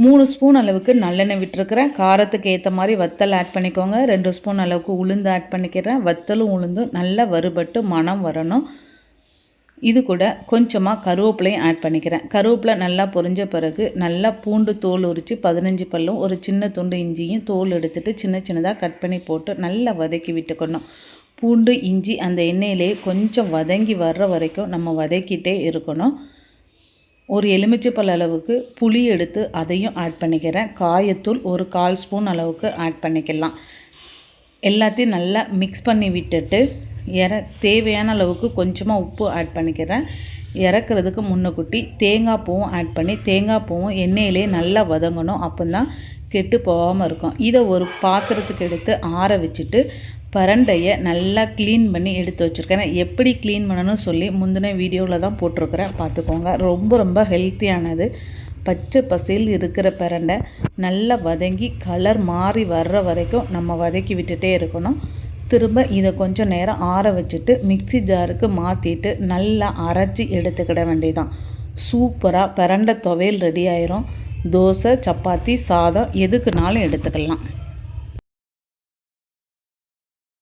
3 spoon அளவுக்கு நல்லெண்ணெய் விட்டுருக்கிறேன். காரத்துக்கு ஏற்ற மாதிரி வத்தல் ஆட் பண்ணிக்கோங்க. 2 ஸ்பூன் அளவுக்கு உளுந்து ஆட் பண்ணிக்கிறேன். வத்தலும் உளுந்தும் நல்லா வறுபட்டு மணம் வரணும். இது கூட கொஞ்சமாக கருவேப்பிலையும் ஆட் பண்ணிக்கிறேன். கருவேப்பிலை நல்லா பொரிஞ்ச பிறகு நல்லா பூண்டு தோல் உரித்து 15 பல்லும் ஒரு சின்ன துண்டு இஞ்சியும் தோல் எடுத்துகிட்டு சின்ன சின்னதாக கட் பண்ணி போட்டு நல்லா வதக்கி விட்டுக்கணும். பூண்டு இஞ்சி அந்த எண்ணெயிலே கொஞ்சம் வதங்கி வர்ற வரைக்கும் நம்ம வதக்கிட்டே இருக்கணும். ஒரு எலுமிச்சைப்பழ அளவுக்கு புளி எடுத்து அதையும் ஆட் பண்ணிக்கிறேன். காயத்தூள் ஒரு 1/4 ஸ்பூன் அளவுக்கு ஆட் பண்ணிக்கலாம். எல்லாத்தையும் நல்லா மிக்ஸ் பண்ணி விட்டுட்டு தேவையான அளவுக்கு கொஞ்சமாக உப்பு ஆட் பண்ணிக்கிறேன். இறக்குறதுக்கு முன்னக்கூட்டி தேங்காய் பூவும் ஆட் பண்ணி தேங்காய் பூவும் எண்ணெயிலே நல்லா வதங்கணும். அப்போ தான் கெட்டு போகாமல் இருக்கும். இதை ஒரு பாத்திரத்துக்கு எடுத்து ஆற வச்சுட்டு பரண்டையை நல்லா க்ளீன் பண்ணி எடுத்து வச்சுருக்கேன். எப்படி க்ளீன் பண்ணணும்னு சொல்லி முந்தின வீடியோவில் தான் போட்டிருக்கிறேன், பார்த்துக்கோங்க. ரொம்ப ஹெல்த்தியானது. பச்சை பசேல் இருக்கிற பிரண்டை நல்லா வதங்கி கலர் மாறி வர்ற வரைக்கும் நம்ம வதக்கி விட்டுட்டே இருக்கணும். திரும்ப இதை கொஞ்சம் நேரம் ஆற வச்சுட்டு மிக்ஸி ஜாருக்கு மாற்றிட்டு நல்லா அரைச்சி எடுத்துக்கிட வேண்டியதான். சூப்பராக பிரண்டை துவையல் ரெடி ஆயிரும். தோசை, சப்பாத்தி, சாதம் எதுக்குனாலும் எடுத்துக்கலாம்.